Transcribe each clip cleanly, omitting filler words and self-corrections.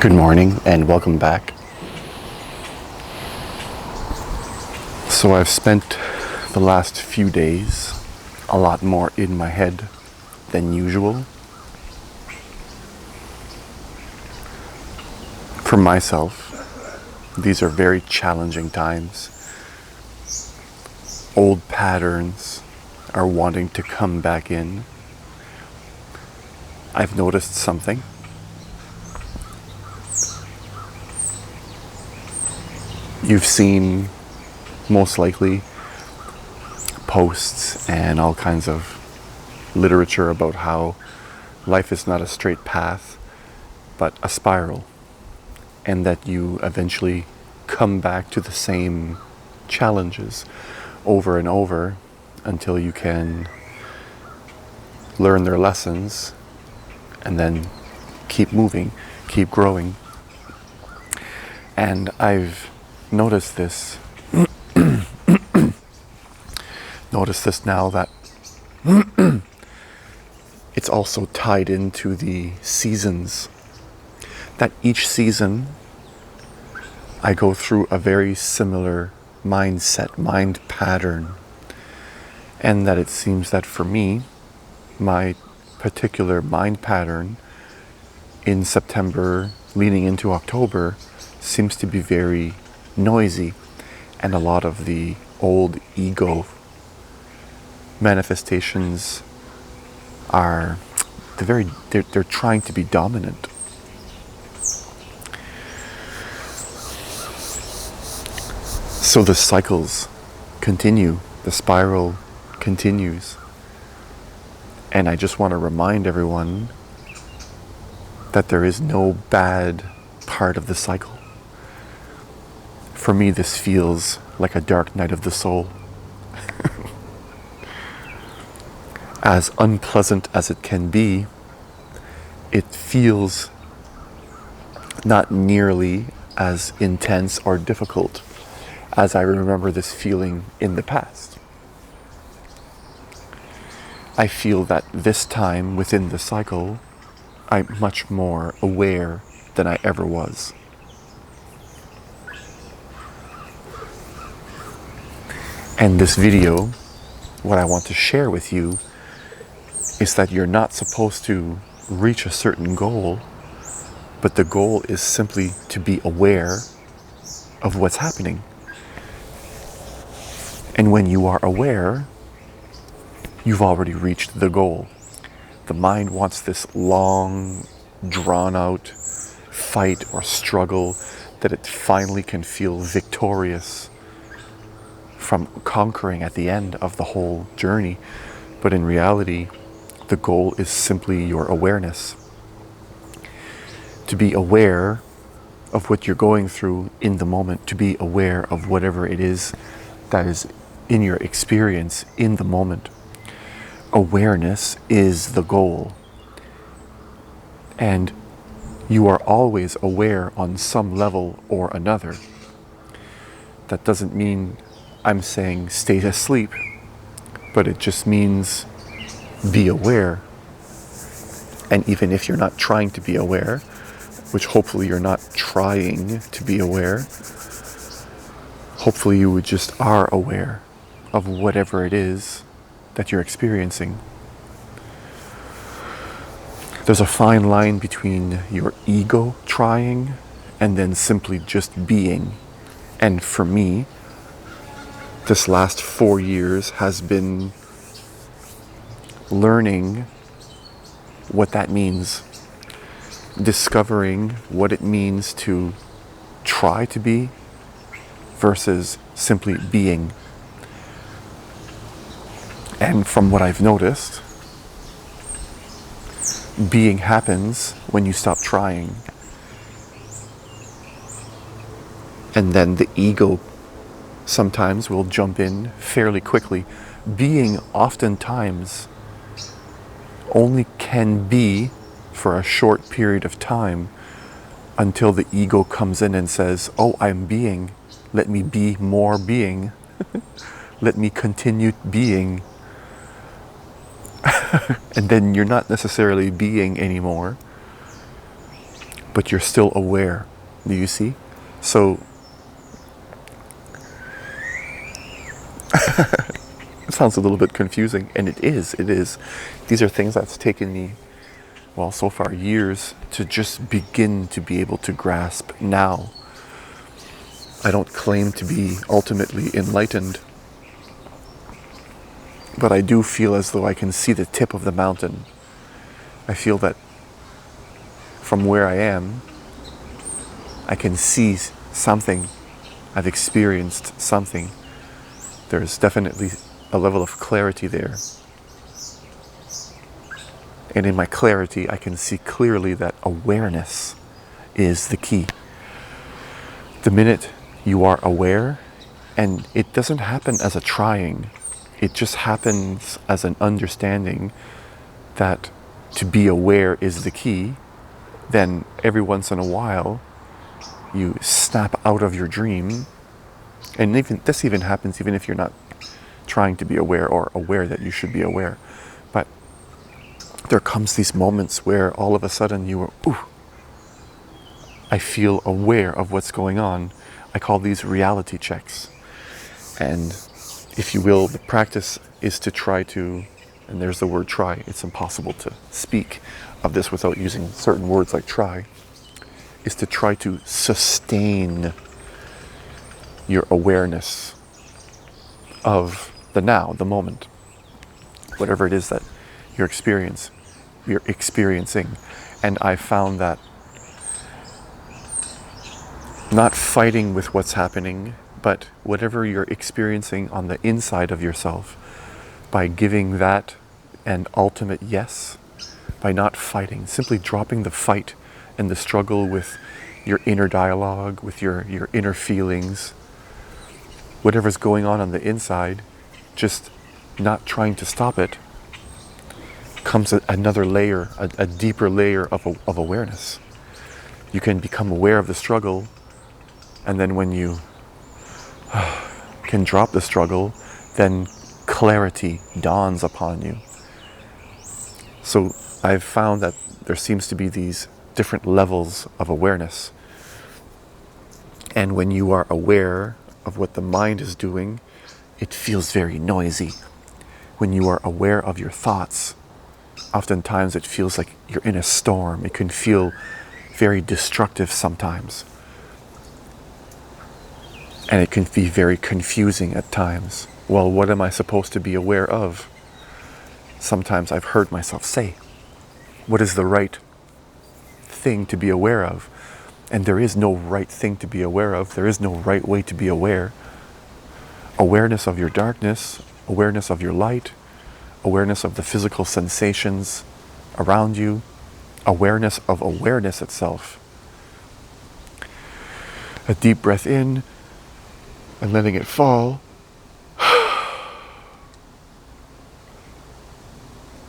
Good morning and welcome back. So I've spent the last few days a lot more in my head than usual. For myself, these are very challenging times. Old patterns are wanting to come back in. I've noticed something. You've seen, most likely, posts and all kinds of literature about how life is not a straight path, but a spiral, and that you eventually come back to the same challenges over and over until you can learn their lessons and then keep moving, keep growing. And I've noticed this now that it's also tied into the seasons. That each season I go through a very similar mindset, mind pattern. And that it seems that for me, my particular mind pattern in September leading into October seems to be very noisy, and a lot of the old ego manifestations are they're trying to be dominant. So the cycles continue, the spiral continues. And I just want to remind everyone that there is no bad part of the cycle. For me, this feels like a dark night of the soul. As unpleasant as it can be, it feels not nearly as intense or difficult as I remember this feeling in the past. I feel that this time within the cycle, I'm much more aware than I ever was. And this video, what I want to share with you is that you're not supposed to reach a certain goal, but the goal is simply to be aware of what's happening. And when you are aware, you've already reached the goal. The mind wants this long, drawn-out fight or struggle that it finally can feel victorious from conquering at the end of the whole journey. But in reality, the goal is simply your awareness. To be aware of what you're going through in the moment, to be aware of whatever it is that is in your experience in the moment. Awareness is the goal. And you are always aware on some level or another. That doesn't mean I'm saying stay asleep, but it just means be aware. And even if you're not trying to be aware, which hopefully you're not trying to be aware, hopefully you just are aware of whatever it is that you're experiencing. There's a fine line between your ego trying and then simply just being. And for me, this last 4 years has been learning what that means, discovering what it means to try to be versus simply being. And from what I've noticed, being happens when you stop trying. And then the ego sometimes will jump in fairly quickly. Being oftentimes only can be for a short period of time until the ego comes in and says, oh, I'm being. Let me be more being. Let me continue being. And then you're not necessarily being anymore, but you're still aware. Do you see? So it sounds a little bit confusing, and it is. These are things that's taken me, well, so far years to just begin to be able to grasp now. I don't claim to be ultimately enlightened, but I do feel as though I can see the tip of the mountain. I feel that from where I am, I can see something. I've experienced something. There's definitely a level of clarity there. And in my clarity, I can see clearly that awareness is the key. The minute you are aware, and it doesn't happen as a trying, it just happens as an understanding that to be aware is the key, then every once in a while, you snap out of your dream. And this even happens even if you're not trying to be aware or aware that you should be aware. But there comes these moments where all of a sudden you are, ooh, I feel aware of what's going on. I call these reality checks. And if you will, the practice is to try to, and there's the word try, it's impossible to speak of this without using certain words like try, is to try to sustain your awareness of the now, the moment, whatever it is that you're experiencing. And I found that not fighting with what's happening, but whatever you're experiencing on the inside of yourself, by giving that an ultimate yes, by not fighting, simply dropping the fight and the struggle with your inner dialogue, with your inner feelings, whatever's going on the inside, just not trying to stop it, comes another layer, a deeper layer of awareness. You can become aware of the struggle, and then when you can drop the struggle, then clarity dawns upon you. So I've found that there seems to be these different levels of awareness. And when you are aware of what the mind is doing, it feels very noisy. When you are aware of your thoughts, oftentimes it feels like you're in a storm. It can feel very destructive sometimes. And it can be very confusing at times. Well, what am I supposed to be aware of? Sometimes I've heard myself say, what is the right thing to be aware of? And there is no right thing to be aware of. There is no right way to be aware. Awareness of your darkness, awareness of your light, awareness of the physical sensations around you, awareness of awareness itself. A deep breath in and letting it fall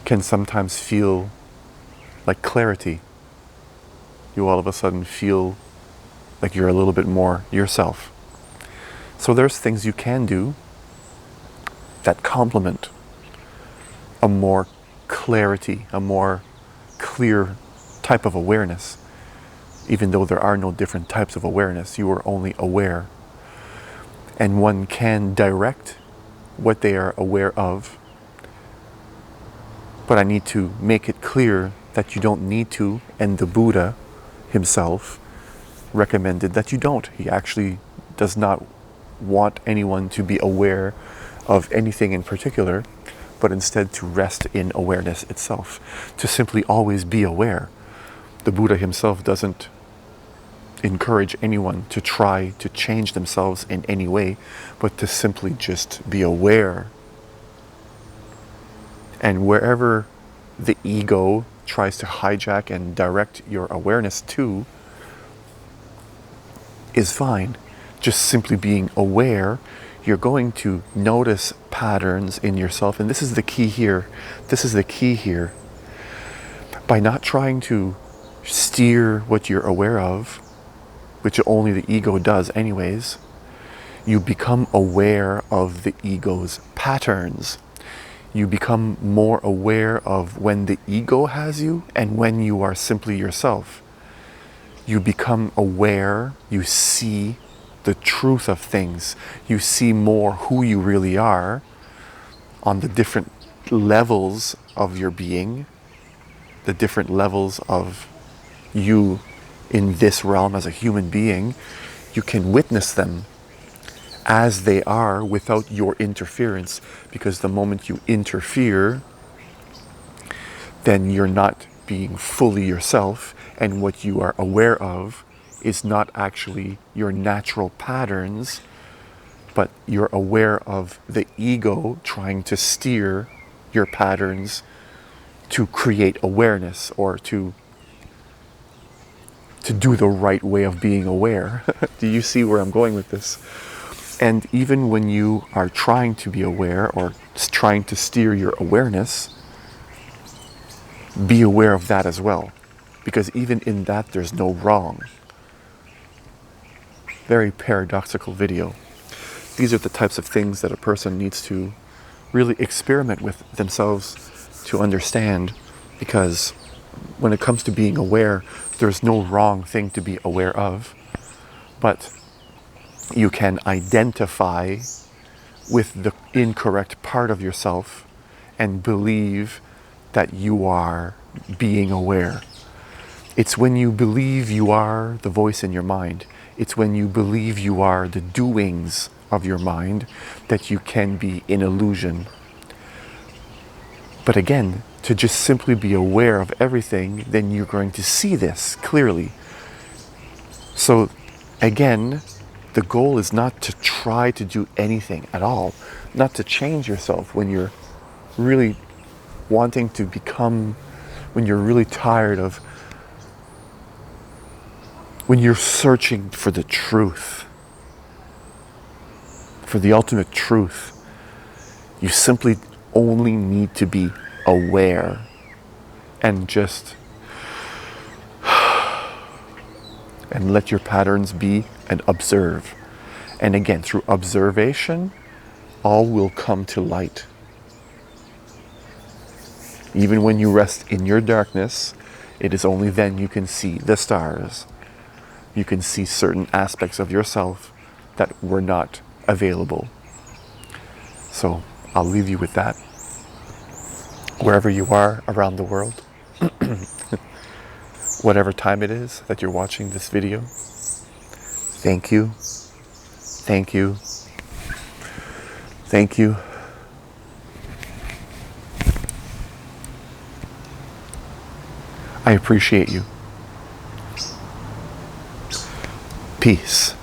can sometimes feel like clarity. You all of a sudden feel like you're a little bit more yourself. So there's things you can do that complement a more clarity, a more clear type of awareness. Even though there are no different types of awareness, you are only aware. And one can direct what they are aware of. But I need to make it clear that you don't need to, and the Buddha himself recommended that you don't. He actually does not want anyone to be aware of anything in particular, but instead to rest in awareness itself, to simply always be aware. The Buddha himself doesn't encourage anyone to try to change themselves in any way, but to simply just be aware. And wherever the ego tries to hijack and direct your awareness to is fine. Just simply being aware, you're going to notice patterns in yourself. And this is the key here. This is the key here. By not trying to steer what you're aware of, which only the ego does anyways, you become aware of the ego's patterns. You become more aware of when the ego has you and when you are simply yourself. You become aware, you see the truth of things, you see more who you really are on the different levels of your being, the different levels of you in this realm as a human being. You can witness them as they are without your interference, because the moment you interfere, then you're not being fully yourself, and what you are aware of is not actually your natural patterns, but you're aware of the ego trying to steer your patterns to create awareness, or to do the right way of being aware. Do you see where I'm going with this? And even when you are trying to be aware, or trying to steer your awareness, be aware of that as well. Because even in that, there's no wrong. Very paradoxical video. These are the types of things that a person needs to really experiment with themselves to understand. Because when it comes to being aware, there's no wrong thing to be aware of. But you can identify with the incorrect part of yourself and believe that you are being aware. It's when you believe you are the voice in your mind, it's when you believe you are the doings of your mind, that you can be in illusion. But again, to just simply be aware of everything, then you're going to see this clearly. So again, the goal is not to try to do anything at all, not to change yourself when you're really wanting to become, when you're really tired of, when you're searching for the truth, for the ultimate truth. You simply only need to be aware and just and let your patterns be, and observe. And again, through observation, all will come to light. Even when you rest in your darkness, it is only then you can see the stars. You can see certain aspects of yourself that were not available. So I'll leave you with that. Wherever you are around the world, whatever time it is that you're watching this video, thank you, thank you, thank you. I appreciate you. Peace.